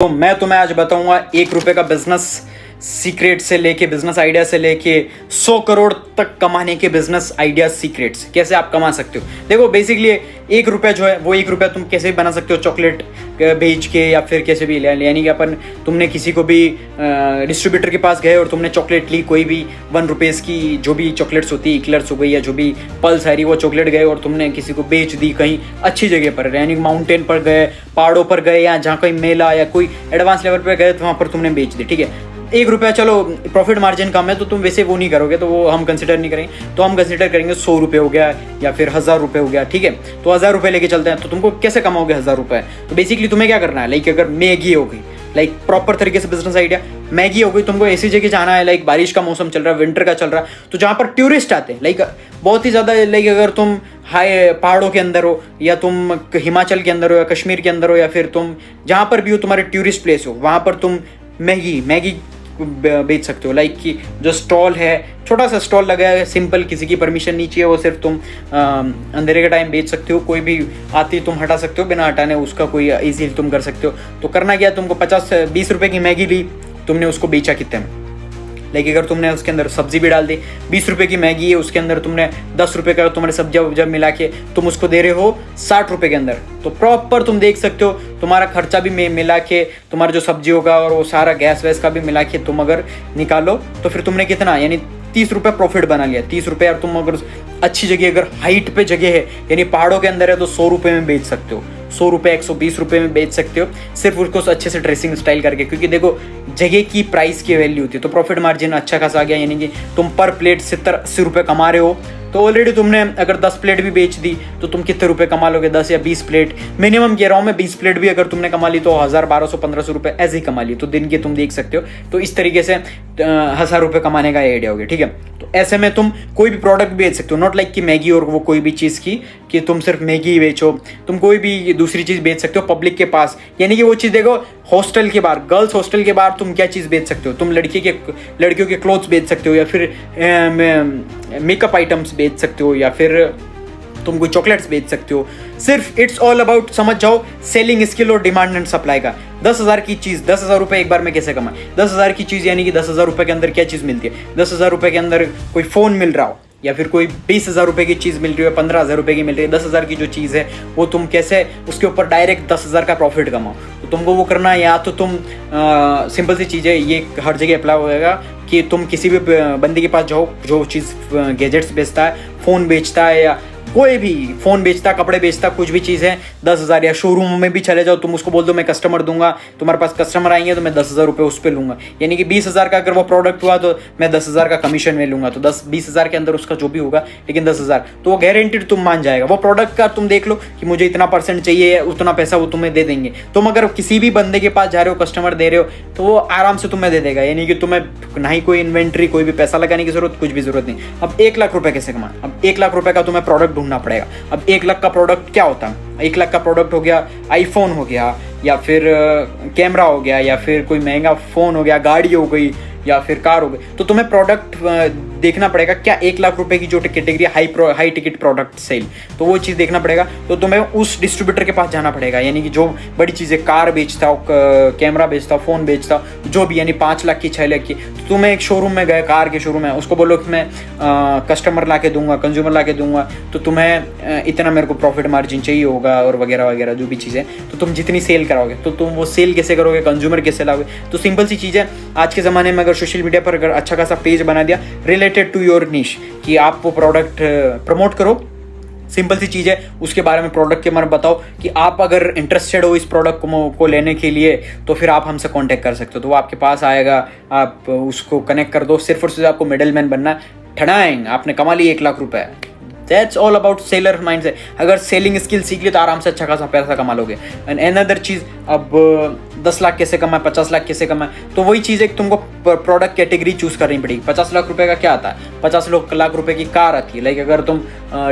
तो मैं तुम्हें आज बताऊंगा 1 रुपए का बिजनेस सीक्रेट से लेके बिजनेस आइडिया से लेके 100 करोड़ तक कमाने के बिजनेस आइडिया सीक्रेट्स कैसे आप कमा सकते हो। देखो बेसिकली 1 रुपया जो है वो 1 रुपया तुम कैसे भी बना सकते हो, चॉकलेट बेच के या फिर कैसे भी, यानी कि अपन तुमने किसी को भी डिस्ट्रीब्यूटर के पास गए और तुमने चॉकलेट ली, कोई भी 1 रुपीज़ की जो भी चॉकलेट्स होती है, इक्लर्स हो गई या जो भी पल्स आ रही वो चॉकलेट गए और तुमने किसी को बेच दी कहीं अच्छी जगह पर, यानी माउंटेन पर गए, पहाड़ों पर गए या जहाँ कोई मेला या कोई एडवांस लेवल पर गए तो वहाँ पर तुमने बेच दी। ठीक है, 1 रुपया चलो प्रॉफिट मार्जिन कम है तो तुम वैसे वो नहीं करोगे, तो वो हम कंसिडर नहीं करेंगे, तो हम कंसिडर करेंगे 100 रुपये हो गया या फिर 1000 रुपये हो गया। ठीक है, तो 1000 रुपये लेके चलते हैं। तो तुमको कैसे कमाओगे 1000 रुपये? तो बेसिकली तुम्हें क्या करना है, लाइक अगर मैगी हो गई, लाइक प्रॉपर तरीके से बिजनेस आइडिया मैगी हो गई, तुमको ऐसी जगह जाना है, लाइक बारिश का मौसम चल रहा है, विंटर का चल रहा है, तो जहाँ पर टूरिस्ट आते हैं, लाइक बहुत ही ज़्यादा, लाइक अगर तुम हाई पहाड़ों के अंदर हो या तुम हिमाचल के अंदर हो या कश्मीर के अंदर हो या फिर तुम जहाँ पर भी हो तुम्हारे टूरिस्ट प्लेस हो, वहाँ पर तुम मैगी बेच सकते हो। लाइक कि जो स्टॉल है, छोटा सा स्टॉल लगा है, सिंपल, किसी की परमिशन नहीं चाहिए, वो सिर्फ तुम अंधेरे के टाइम बेच सकते हो, कोई भी आती तुम हटा सकते हो, बिना हटाने उसका कोई इजीली तुम कर सकते हो। तो करना क्या, तुमको 50-20 रुपए की मैगी ली, तुमने उसको बेचा कितने में, लाइक अगर तुमने उसके अंदर सब्जी भी डाल दी, 20 रुपए की मैगी है, उसके अंदर तुमने 10 रुपए का तुम्हारे सब्जी जब मिला के तुम उसको दे रहे हो 60 रुपए के अंदर, तो प्रॉपर तुम देख सकते हो तुम्हारा खर्चा भी मिला के, तुम्हारा जो सब्जी होगा और वो सारा गैस वैस का भी मिला के तुम अगर निकालो तो फिर तुमने कितना, यानी 30 रुपये प्रॉफिट बना लिया। 30 रुपये, और तुम अगर अच्छी जगह, अगर हाइट पे जगह है यानी पहाड़ों के अंदर है, तो 100 रुपये में बेच सकते हो, 100 रुपये 120 रुपये में बेच सकते हो, सिर्फ उसको अच्छे से ड्रेसिंग स्टाइल करके, क्योंकि देखो जगह की प्राइस की वैल्यू होती है। तो प्रॉफिट मार्जिन अच्छा खासा आ गया, यानी कि तुम पर प्लेट 70-80 रुपये कमा रहे हो, तो ऑलरेडी तुमने अगर 10 प्लेट भी बेच दी तो तुम कितने रुपए कमा लोगे, 10 या 20 प्लेट मिनिमम कह रहा हूँ मैं, 20 प्लेट भी अगर तुमने कमा ली तो 1000, 1200-1500 रुपये ऐसे ही कमा ली, तो दिन के तुम देख सकते हो। तो इस तरीके से 1000 रुपये कमाने का आइडिया हो गया। ठीक है, तो ऐसे में तुम कोई भी प्रोडक्ट बेच सकते हो, नॉट लाइक कि मैगी और वो कोई भी चीज़ की कि तुम सिर्फ मैगी ही बेचो, तुम कोई भी दूसरी चीज़ बेच सकते हो पब्लिक के पास। यानी कि वो चीज़ देखो, हॉस्टल के बाहर, गर्ल्स हॉस्टल के बाहर तुम क्या चीज़ बेच सकते हो, तुम लड़कियों के क्लोथ्स बेच सकते हो, या फिर मेकअप आइटम्स बेच सकते हो, या फिर तुम कोई चॉकलेट्स बेच सकते हो। सिर्फ इट्स ऑल अबाउट, समझ जाओ, सेलिंग स्किल और डिमांड एंड सप्लाई का। 10,000 की चीज़, 10,000 रुपये एक बार में कैसे कमाए, 10,000 की चीज़ यानी कि 10,000 रुपये के अंदर क्या चीज़ मिलती है, 10,000 रुपये के अंदर कोई फ़ोन मिल रहा हो, या फिर कोई 20,000 रुपये की चीज़ मिल रही है, 15,000 रुपये की मिल रही है, 10,000 की जो चीज़ है वो तुम कैसे उसके ऊपर डायरेक्ट 10,000 का प्रॉफिट कमाओ। तो तुमको वो करना है, या तो तुम सिंपल सी चीज़ है, ये हर जगह अप्लाई होगा कि तुम किसी भी बंदे के पास जाओ जो चीज़ गैजेट्स बेचता है, फ़ोन बेचता है, या कोई भी फ़ोन बेचता, कपड़े बेचता, कुछ भी चीज़ है, 10,000, या शोरूम में भी चले जाओ, तुम उसको बोल दो मैं कस्टमर दूंगा, तुम्हारे पास कस्टमर आएंगे तो मैं 10,000 रुपये उस पर लूँगा, यानी कि 20,000 का अगर वो प्रोडक्ट हुआ तो मैं 10,000 का कमीशन में लूँगा, तो 20,000 के अंदर उसका जो भी होगा, लेकिन 10,000 तो वो गारंटीड तुम मान जाएगा। वो प्रोडक्ट का तुम देख लो कि मुझे इतना % चाहिए, उतना पैसा वो तुम्हें दे देंगे। तुम अगर किसी भी बंदे के पास जा रहे हो, कस्टमर दे रहे हो, तो वो आराम से तुम्हें दे देगा, यानी कि तुम्हें ना ही कोई इन्वेंट्री, कोई भी पैसा लगाने की जरूरत, कुछ भी जरूरत नहीं। अब 1 लाख रुपये कैसे कमाए, अब 1 लाख रुपये का तुम्हें प्रोडक्ट ढूंढना पड़ेगा। अब 1 लाख का प्रोडक्ट क्या होता है, 1 लाख का प्रोडक्ट हो गया आईफोन हो गया, या फिर कैमरा हो गया, या फिर कोई महंगा फ़ोन हो गया, गाड़ी हो गई, या फिर कार हो गई। तो तुम्हें प्रोडक्ट देखना पड़ेगा क्या 1 लाख रुपए की जो category high ticket product sale, तो वो चीज़ देखना पड़ेगा। तो तुम्हें उस डिस्ट्रीब्यूटर के पास जाना पड़ेगा, यानी कि जो बड़ी चीज़ें, कार बेचता हो, कैमरा बेचता हो, फ़ोन बेचता हो, जो भी, यानी 5 लाख की, 6 लाख की। तो तुम्हें एक शोरूम में गए, कार के शोरूम में, उसको बोलो कि मैं कस्टमर ला के दूंगा, कंज्यूमर ला के दूंगा, तो तुम्हें इतना मेरे को प्रॉफिट मार्जिन चाहिए होगा, और वगैरह वगैरह जो भी चीज़ें। तो तुम जितनी सेल कराओगे तो तुम वो सेल कैसे करोगे, कंज्यूमर कैसे लाओगे। तो सिंपल सी चीज़ है, आज के ज़माने में अगर सोशल मीडिया पर अगर अच्छा खासा पेज बना दिया रिलेटेड टू योर नीश कि आप वो प्रोडक्ट प्रमोट करो, सिंपल सी चीज़ है, उसके बारे में, प्रोडक्ट के बारे में बताओ कि आप अगर इंटरेस्टेड हो इस प्रोडक्ट को लेने के लिए, तो फिर आप हमसे कांटेक्ट कर सकते हो। तो वो आपके पास आएगा, आप उसको कनेक्ट कर दो, सिर्फ और सिर्फ आपको मिडल मैन बनना है, ठड़ाएंग आपने कमा ली 1 लाख रुपये। That's all about seller mind से। अगर सेलिंग स्किल सीख ली तो आराम से अच्छा खासा पैसा कमा लोगे। एंड अनदर चीज़, अब 10 लाख कैसे कमाए, 50 लाख कैसे कमाए, तो वही चीज़ है कि तुमको प्रोडक्ट कैटेगरी चूज करनी पड़ेगी। 50 लाख रुपए का क्या आता है, 50 लाख रुपए की कार आती है। लाइक अगर तुम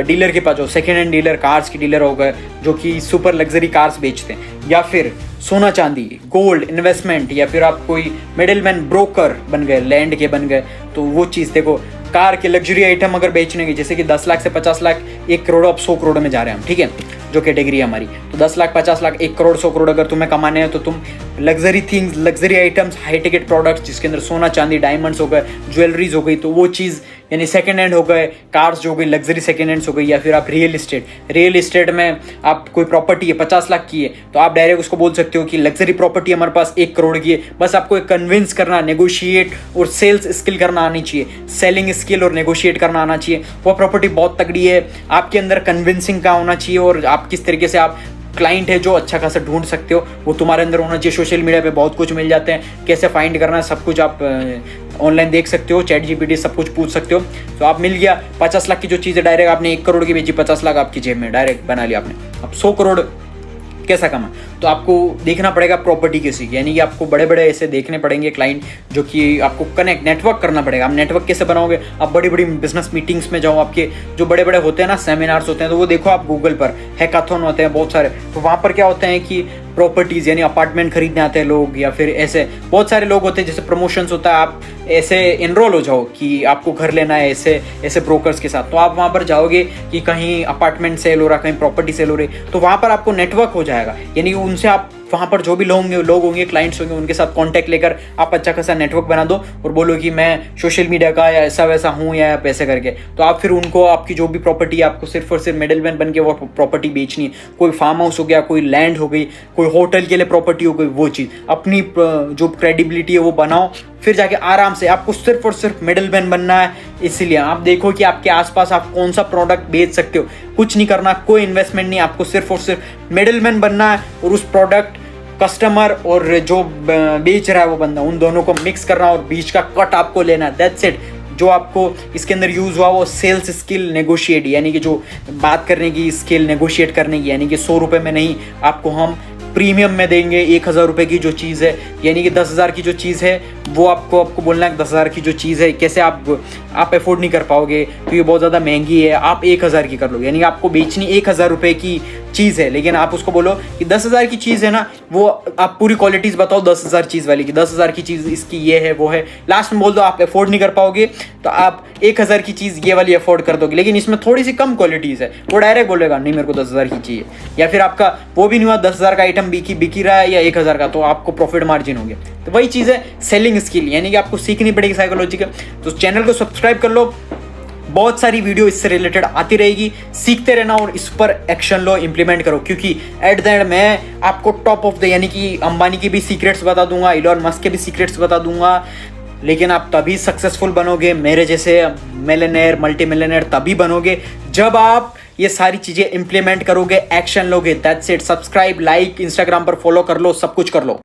डीलर के पास हो, सेकेंड हैंड डीलर, कार्स की डीलर हो गए जो कि सुपर लग्जरी कार्स बेचते हैं, या फिर सोना चांदी, गोल्ड, इन्वेस्टमेंट, या फिर आप कोई मिडिल मैन, ब्रोकर बन गए, लैंड के बन गए, तो वो चीज़ देखो। कार के लग्जरी आइटम अगर बेचने की, जैसे कि 10 लाख से 50 लाख, 1 करोड़, अब 100 करोड़ में जा रहे हैं हम, ठीक है, जो कैटेगरी है हमारी। तो 10 लाख, 50 लाख, 1 करोड़, 100 करोड़ अगर तुम्हें कमाने हैं तो तुम luxury things, luxury items, high ticket products जिसके अंदर सोना चांदी डायमंड्स हो गए, ज्वेलरीज हो गई, तो वो चीज़ यानी सेकेंड हैंड हो गए, कार्स जो हो गई लग्जरी सेकेंड हैंड्स हो गई, या फिर आप रियल इस्टेट में आप कोई प्रॉपर्टी है 50 लाख की है तो आप डायरेक्ट उसको बोल सकते हो कि लग्जरी प्रॉपर्टी हमारे पास 1 करोड़ की है। बस आपको एक कन्विंस करना, नेगोशिएट और सेल्स स्किल करना आनी चाहिए, सेलिंग स्किल और नेगोशिएट करना आना चाहिए। वो प्रॉपर्टी बहुत तगड़ी है, आपके अंदर कन्विंसिंग का होना चाहिए और आप किस तरीके से आप क्लाइंट है जो अच्छा खासा ढूंढ सकते हो वो तुम्हारे अंदर होना चाहिए। सोशल मीडिया पे बहुत कुछ मिल जाते हैं, कैसे फाइंड करना है सब कुछ आप ऑनलाइन देख सकते हो, चैट जीपीटी सब कुछ पूछ सकते हो। तो आप मिल गया 50 लाख की जो चीज़ है, डायरेक्ट आपने 1 करोड़ की बेची, 50 लाख आपकी जेब में डायरेक्ट बना लिया आपने। अब 100 करोड़ कैसा कमा, तो आपको देखना पड़ेगा प्रॉपर्टी किसी की, यानी कि आपको बड़े बड़े ऐसे देखने पड़ेंगे क्लाइंट जो कि आपको कनेक्ट नेटवर्क करना पड़ेगा। आप नेटवर्क कैसे बनाओगे, आप बड़ी बड़ी बिजनेस मीटिंग्स में जाओ, आपके जो बड़े बड़े होते हैं ना सेमिनार्स होते हैं, तो वो देखो आप गूगल पर, हैकाथॉन होते हैं बहुत सारे, तो वहाँ पर क्या होते हैं कि प्रॉपर्टीज़ यानी अपार्टमेंट खरीदने आते हैं लोग, या फिर ऐसे बहुत सारे लोग होते हैं, जैसे प्रमोशंस होता है, आप ऐसे इनरोल हो जाओ कि आपको घर लेना है ऐसे ऐसे ब्रोकर्स के साथ, तो आप वहाँ पर जाओगे कि कहीं अपार्टमेंट सेल हो रहा, कहीं प्रॉपर्टी सेल हो रही, तो वहाँ पर आपको नेटवर्क हो जाएगा, यानी कि उनसे आप वहाँ पर जो भी लोग होंगे क्लाइंट्स होंगे उनके साथ कांटेक्ट लेकर आप अच्छा खासा नेटवर्क बना दो और बोलो कि मैं सोशल मीडिया का या ऐसा वैसा हूँ या पैसे करके, तो आप फिर उनको आपकी जो भी प्रॉपर्टी है आपको सिर्फ और सिर्फ मिडिलमैन बन के वो प्रॉपर्टी बेचनी है। कोई फार्म हाउस हो गया, कोई लैंड हो गई, कोई होटल के लिए प्रॉपर्टी हो गई, वो चीज़ अपनी जो क्रेडिबिलिटी है वो बनाओ, फिर जाके आराम से आपको सिर्फ और सिर्फ मिडिलमैन बनना है। इसीलिए आप देखो कि आपके आसपास आप कौन सा प्रोडक्ट बेच सकते हो, कुछ नहीं करना, कोई इन्वेस्टमेंट नहीं, आपको सिर्फ और सिर्फ मिडिलमैन बनना है और उस प्रोडक्ट कस्टमर और जो बेच रहा है वो बंदा, उन दोनों को मिक्स करना और बीच का कट आपको लेना, दैट्स इट। जो आपको इसके अंदर यूज़ हुआ वो सेल्स स्किल, नेगोशिएट, यानी कि जो बात करने की स्किल, नेगोशिएट करने की, यानी कि 100 रुपये में नहीं, आपको हम प्रीमियम में देंगे 1000 रुपये की जो चीज़ है, यानी कि 10,000 की जो चीज़ है वो आपको बोलना है 10,000 की जो चीज़ है कैसे आप अफोर्ड नहीं कर पाओगे क्योंकि बहुत ज़्यादा महंगी है, आप 1000 की कर लो, यानी आपको बेचनी 1000 रुपये की चीज़ है, लेकिन आप उसको बोलो कि 10,000 की चीज़ है ना, वो आप पूरी क्वालिटीज़ बताओ 10,000 चीज़ वाली की, 10,000 की चीज़ इसकी ये है वो है, लास्ट में बोल दो आप अफोर्ड नहीं कर पाओगे तो आप 1000 की चीज़ ये वाली अफोर्ड कर दोगे, लेकिन इसमें थोड़ी सी कम क्वालिटीज़ है, वो डायरेक्ट बोलेगा नहीं मेरे को 10,000 की चाहिए, या फिर आपका वो भी नहीं हुआ 10,000 का आइटम बिकी रहा है या 1000 का, तो आपको प्रॉफिट मार्जिन हो गया। तो वही चीज़ है सेलिंग स्किल, यानी कि आपको सीखनी पड़ेगी साइकोलॉजी का। तो चैनल को सब्सक्राइब कर लो, बहुत सारी वीडियो इससे रिलेटेड आती रहेगी, सीखते रहना और इस पर एक्शन लो, इंप्लीमेंट करो, क्योंकि एट द एंड मैं आपको टॉप ऑफ द यानी कि अंबानी की भी सीक्रेट्स बता दूंगा, इलॉन मस्क के भी सीक्रेट्स बता दूंगा, लेकिन आप तभी सक्सेसफुल बनोगे, मेरे जैसे मिलियनेयर मल्टी मिलियनेयर तभी बनोगे जब आप ये सारी चीज़ें इंप्लीमेंट करोगे, एक्शन लोगे। That's it. Subscribe, like, Instagram पर फॉलो कर लो, सब कुछ कर लो।